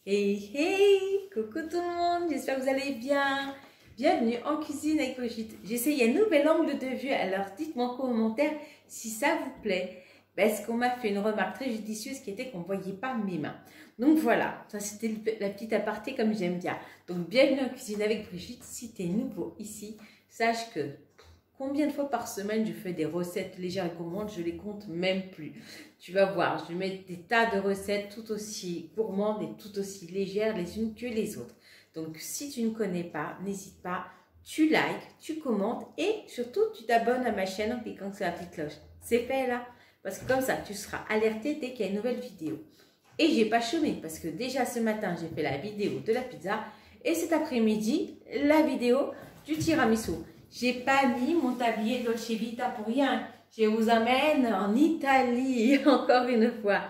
Hey hey, coucou tout le monde, j'espère que vous allez bien. Bienvenue en cuisine avec Brigitte. J'essaye un nouvel angle de vue, alors dites-moi en commentaire si ça vous plaît. Parce qu'on m'a fait une remarque très judicieuse qui était qu'on ne voyait pas mes mains. Donc voilà, ça c'était la petite aparté comme j'aime bien. Donc bienvenue en cuisine avec Brigitte. Si tu es nouveau ici, sache que combien de fois par semaine je fais des recettes légères et gourmandes, je les compte même plus. Tu vas voir, je mets des tas de recettes tout aussi gourmandes et tout aussi légères les unes que les autres. Donc si tu ne connais pas, n'hésite pas, tu likes, tu commentes et surtout tu t'abonnes à ma chaîne en cliquant sur la petite cloche. C'est fait là, parce que comme ça tu seras alerté dès qu'il y a une nouvelle vidéo. Et j'ai pas chômé parce que déjà ce matin j'ai fait la vidéo de la pizza et cet après-midi la vidéo du tiramisu. J'ai pas mis mon tablier Dolce Vita pour rien. Je vous amène en Italie, encore une fois.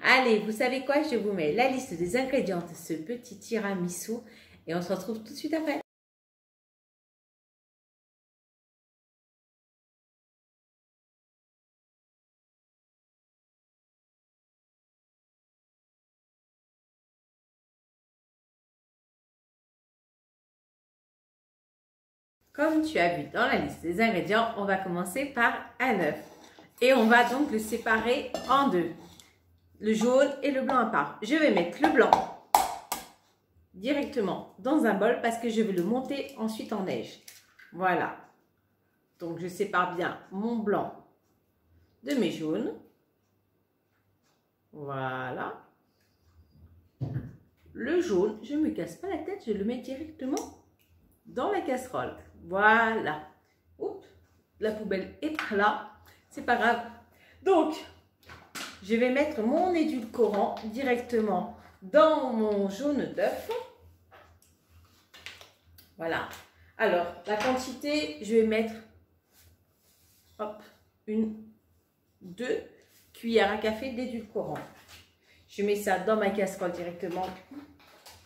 Allez, vous savez quoi? Je vous mets la liste des ingrédients de ce petit tiramisu et on se retrouve tout de suite après. Comme tu as vu dans la liste des ingrédients, on va commencer par un œuf. Et on va donc le séparer en deux. Le jaune et le blanc à part. Je vais mettre le blanc directement dans un bol parce que je vais le monter ensuite en neige. Voilà. Donc je sépare bien mon blanc de mes jaunes. Voilà. Le jaune, je ne me casse pas la tête, je le mets directement dans la casserole. Voilà. Oups, la poubelle est là. C'est pas grave. Donc, je vais mettre mon édulcorant directement dans mon jaune d'œuf. Voilà. Alors, la quantité, je vais mettre, hop, 2 cuillères à café d'édulcorant. Je mets ça dans ma casserole directement.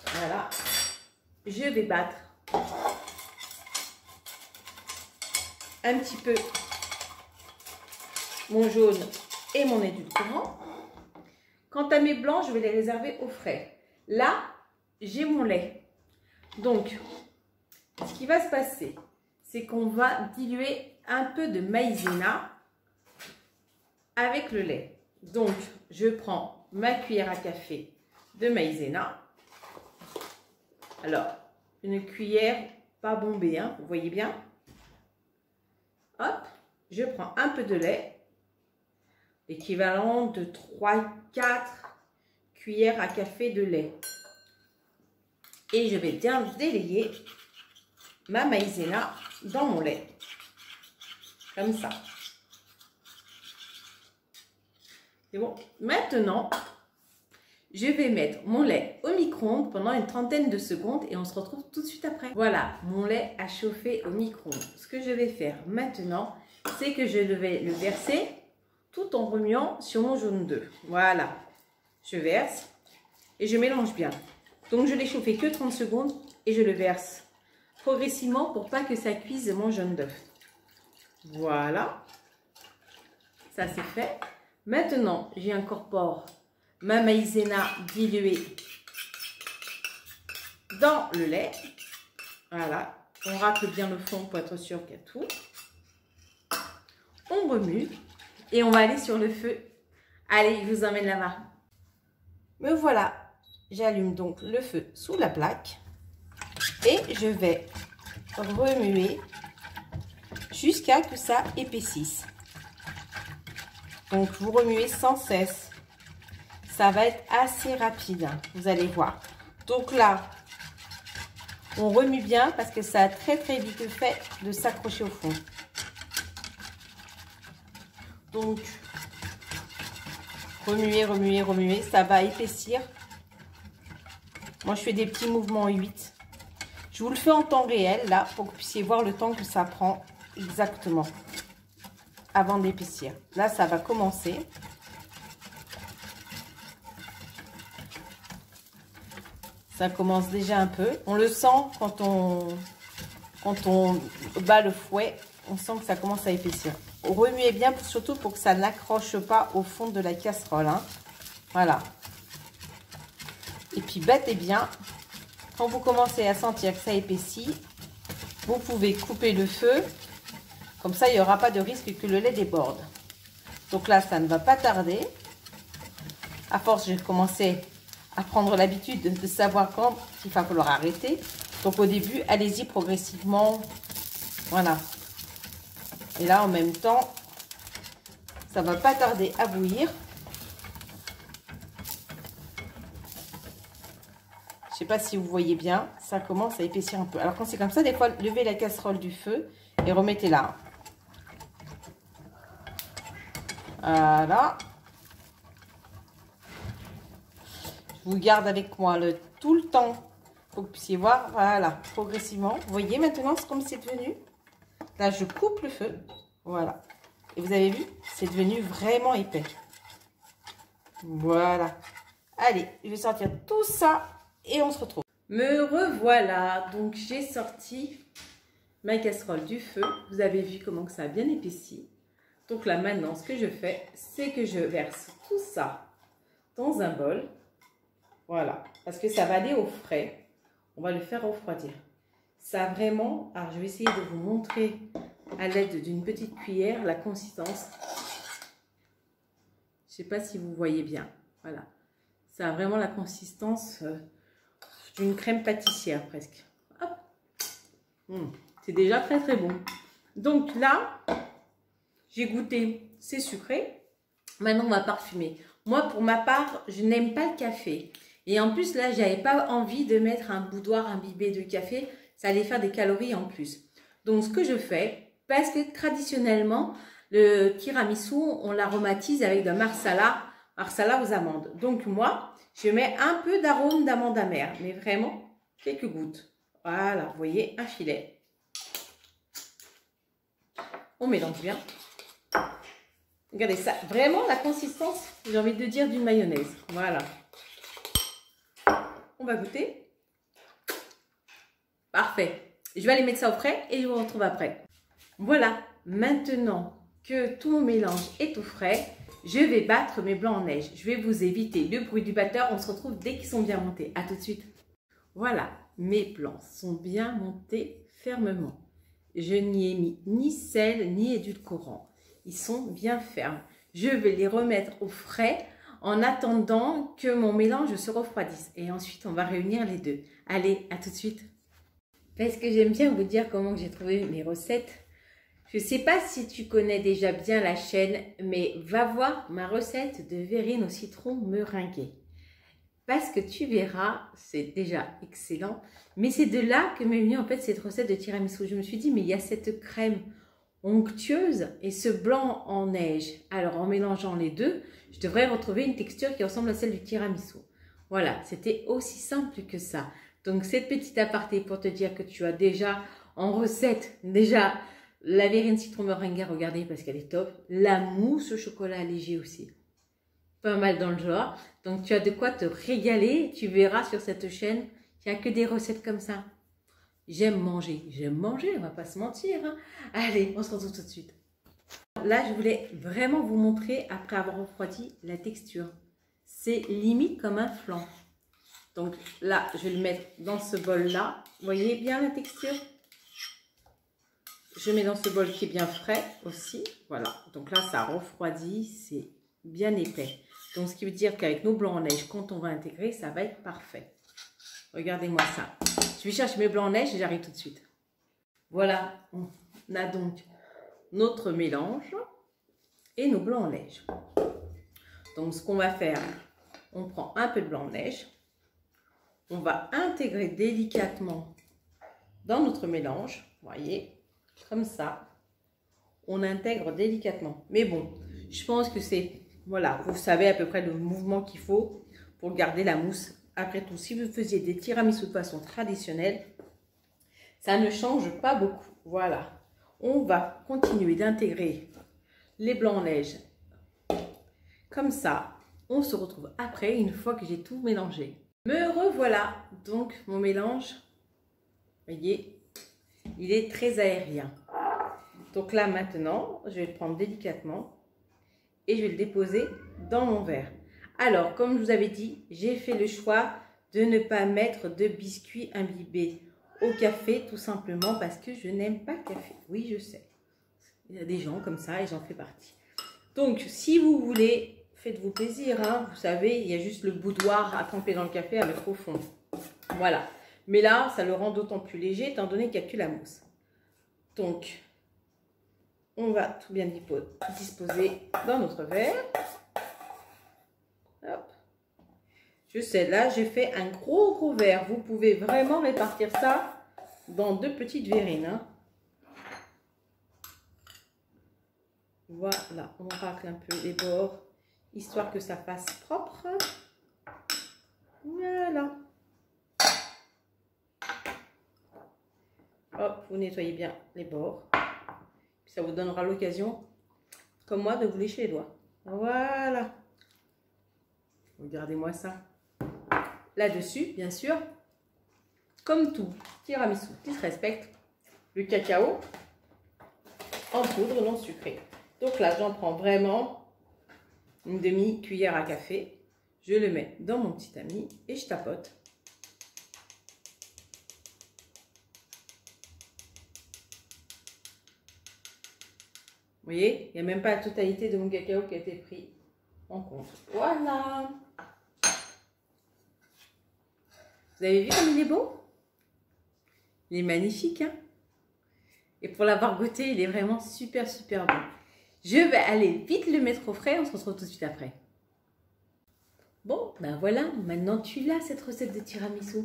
Voilà. Je vais battre un petit peu mon jaune et mon édulcorant. Quant à mes blancs, je vais les réserver au frais. Là, j'ai mon lait. Donc, ce qui va se passer, c'est qu'on va diluer un peu de maïzena avec le lait. Donc, je prends ma cuillère à café de maïzena. Alors, une cuillère pas bombée, hein, vous voyez bien. Hop, je prends un peu de lait, l'équivalent de 3-4 cuillères à café de lait. Et je vais bien délayer ma maïzena dans mon lait. Comme ça. C'est bon. Maintenant, je vais mettre mon lait au micro-ondes pendant une trentaine de secondes et on se retrouve tout de suite après. Voilà, mon lait a chauffé au micro-ondes. Ce que je vais faire maintenant, c'est que je vais le verser tout en remuant sur mon jaune d'œuf. Voilà, je verse et je mélange bien. Donc, je l'ai chauffé que 30 secondes et je le verse progressivement pour pas que ça cuise mon jaune d'œuf. Voilà, ça c'est fait. Maintenant, j'y incorpore ma maïzena diluée dans le lait. Voilà, on racle bien le fond pour être sûr qu'il y a tout. On remue et on va aller sur le feu. Allez, je vous emmène là-bas. Me voilà, j'allume donc le feu sous la plaque et je vais remuer jusqu'à ce que ça épaississe. Donc, vous remuez sans cesse. Ça va être assez rapide, hein, vous allez voir. Donc là, on remue bien parce que ça a très vite fait de s'accrocher au fond. Donc, remuez, ça va épaissir. Moi, je fais des petits mouvements 8. Je vous le fais en temps réel, là, pour que vous puissiez voir le temps que ça prend exactement avant d'épaissir. Là, ça va commencer. Ça commence déjà un peu. On le sent quand on bat le fouet. On sent que ça commence à épaissir. Remuez bien, surtout pour que ça n'accroche pas au fond de la casserole. Hein. Voilà. Et puis bête et bien, quand vous commencez à sentir que ça épaissit, vous pouvez couper le feu. Comme ça, il n'y aura pas de risque que le lait déborde. Donc là, ça ne va pas tarder. À force, j'ai commencé à prendre l'habitude de savoir quand il va falloir arrêter. Donc au début, allez-y progressivement. Voilà. Et là, en même temps, ça ne va pas tarder à bouillir. Je ne sais pas si vous voyez bien, ça commence à épaissir un peu. Alors quand c'est comme ça, des fois, levez la casserole du feu et remettez-la. Voilà. Je vous garde avec moi tout le temps pour que vous puissiez voir. Voilà, progressivement. Vous voyez maintenant comme c'est devenu. Là, je coupe le feu. Voilà. Et vous avez vu, c'est devenu vraiment épais. Voilà. Allez, je vais sortir tout ça et on se retrouve. Me revoilà. Donc, j'ai sorti ma casserole du feu. Vous avez vu comment que ça a bien épaissi. Donc là, maintenant, ce que je fais, c'est que je verse tout ça dans un bol. Voilà. Parce que ça va aller au frais. On va le faire refroidir. Ça vraiment... Alors, je vais essayer de vous montrer à l'aide d'une petite cuillère la consistance. Je ne sais pas si vous voyez bien. Voilà. Ça a vraiment la consistance d'une crème pâtissière presque. Hop. C'est déjà très très bon. Donc là... J'ai goûté, c'est sucré. Maintenant, on va parfumer. Moi, pour ma part, je n'aime pas le café. Et en plus, là, j'avais pas envie de mettre un boudoir imbibé de café. Ça allait faire des calories en plus. Donc, ce que je fais, parce que traditionnellement, le tiramisu, on l'aromatise avec de marsala aux amandes. Donc, moi, je mets un peu d'arôme d'amande amère. Mais vraiment, quelques gouttes. Voilà, vous voyez, un filet. On mélange bien. Regardez ça, vraiment la consistance, j'ai envie de dire, d'une mayonnaise. Voilà. On va goûter. Parfait. Je vais aller mettre ça au frais et je vous retrouve après. Voilà, maintenant que tout mon mélange est au frais, je vais battre mes blancs en neige. Je vais vous éviter le bruit du batteur. On se retrouve dès qu'ils sont bien montés. À tout de suite. Voilà, mes blancs sont bien montés fermement. Je n'y ai mis ni sel ni édulcorant. Ils sont bien fermes. Je vais les remettre au frais en attendant que mon mélange se refroidisse. Et ensuite, on va réunir les deux. Allez, à tout de suite. Parce que j'aime bien vous dire comment j'ai trouvé mes recettes. Je ne sais pas si tu connais déjà bien la chaîne, mais va voir ma recette de verrine au citron meringuée. Parce que tu verras, c'est déjà excellent. Mais c'est de là que m'est venue en fait cette recette de tiramisu. Je me suis dit, mais il y a cette crème onctueuse et ce blanc en neige. Alors en mélangeant les deux, je devrais retrouver une texture qui ressemble à celle du tiramisu. Voilà, c'était aussi simple que ça. Donc cette petite aparté pour te dire que tu as déjà en recette, déjà la verrine citron meringue, regardez parce qu'elle est top. La mousse au chocolat léger aussi. Pas mal dans le genre. Donc tu as de quoi te régaler. Tu verras sur cette chaîne, il n'y a que des recettes comme ça. J'aime manger, on va pas se mentir. Hein. Allez, on se retrouve tout de suite. Là, je voulais vraiment vous montrer, après avoir refroidi, la texture. C'est limite comme un flan. Donc là, je vais le mettre dans ce bol-là. Vous voyez bien la texture? Je mets dans ce bol qui est bien frais aussi. Voilà, donc là, ça refroidit, c'est bien épais. Donc, ce qui veut dire qu'avec nos blancs en neige, quand on va intégrer, ça va être parfait. Regardez-moi ça. Je vais chercher mes blancs en neige et j'arrive tout de suite. Voilà, on a donc notre mélange et nos blancs en neige. Donc, ce qu'on va faire, on prend un peu de blanc en neige. On va intégrer délicatement dans notre mélange. Vous voyez, comme ça. On intègre délicatement. Mais bon, je pense que c'est... Voilà, vous savez à peu près le mouvement qu'il faut pour garder la mousse. Après tout, si vous faisiez des tiramisu de façon traditionnelle, ça ne change pas beaucoup. Voilà. On va continuer d'intégrer les blancs en neige. Comme ça, on se retrouve après, une fois que j'ai tout mélangé. Me revoilà. Donc, mon mélange, vous voyez, il est très aérien. Donc là, maintenant, je vais le prendre délicatement et je vais le déposer dans mon verre. Alors, comme je vous avais dit, j'ai fait le choix de ne pas mettre de biscuits imbibés au café, tout simplement parce que je n'aime pas le café. Oui, je sais. Il y a des gens comme ça et j'en fais partie. Donc, si vous voulez, faites-vous plaisir. Hein. Vous savez, il y a juste le boudoir à tremper dans le café à mettre au fond. Voilà. Mais là, ça le rend d'autant plus léger étant donné qu'il n'y a que la mousse. Donc, on va tout bien disposer dans notre verre. Hop. Je sais, là, j'ai fait un gros verre. Vous pouvez vraiment répartir ça dans 2 petites verrines. Hein. Voilà, on racle un peu les bords, histoire que ça fasse propre. Voilà. Hop, vous nettoyez bien les bords. Puis ça vous donnera l'occasion, comme moi, de vous lécher les doigts. Voilà. Regardez-moi ça. Là-dessus, bien sûr, comme tout tiramisu qui se respecte, le cacao en poudre non sucrée. Donc là, j'en prends vraiment une demi-cuillère à café. Je le mets dans mon petit tamis et je tapote. Vous voyez, il n'y a même pas la totalité de mon cacao qui a été pris en compte. Voilà. Vous avez vu comme il est beau? Il est magnifique, hein? Et pour l'avoir goûté, il est vraiment super bon. Je vais aller vite le mettre au frais, on se retrouve tout de suite après. Bon, ben voilà, maintenant tu l'as cette recette de tiramisu.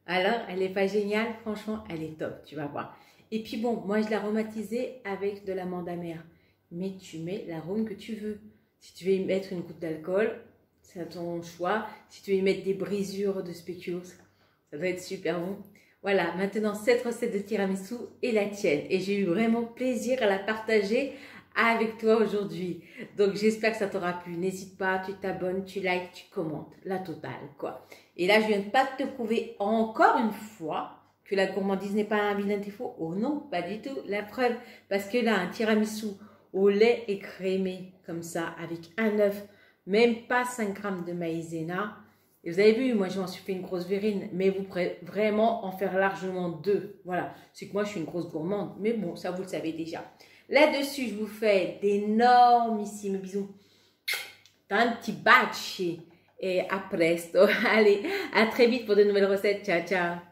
Alors, elle n'est pas géniale, franchement, elle est top, tu vas voir. Et puis bon, moi je l'ai aromatisée avec de l'amande amère. Mais tu mets l'arôme que tu veux. Si tu veux y mettre une goutte d'alcool, c'est à ton choix. Si tu veux y mettre des brisures de spéculoos, ça doit être super bon. Voilà, maintenant cette recette de tiramisu est la tienne. Et j'ai eu vraiment plaisir à la partager avec toi aujourd'hui. Donc j'espère que ça t'aura plu. N'hésite pas, tu t'abonnes, tu likes, tu commentes. La totale, quoi. Et là, je viens pas de te prouver encore une fois que la gourmandise n'est pas un vilain défaut. Oh non, pas du tout. La preuve, parce que là, un tiramisu au lait écrémé, comme ça, avec un œuf, même pas 5 grammes de maïzena. Et vous avez vu, moi, je m'en suis fait une grosse verrine, mais vous pourrez vraiment en faire largement 2. Voilà, c'est que moi, je suis une grosse gourmande, mais bon, ça, vous le savez déjà. Là-dessus, je vous fais d'énormissimes bisous. Un petit batch et à presto. Allez, à très vite pour de nouvelles recettes. Ciao, ciao.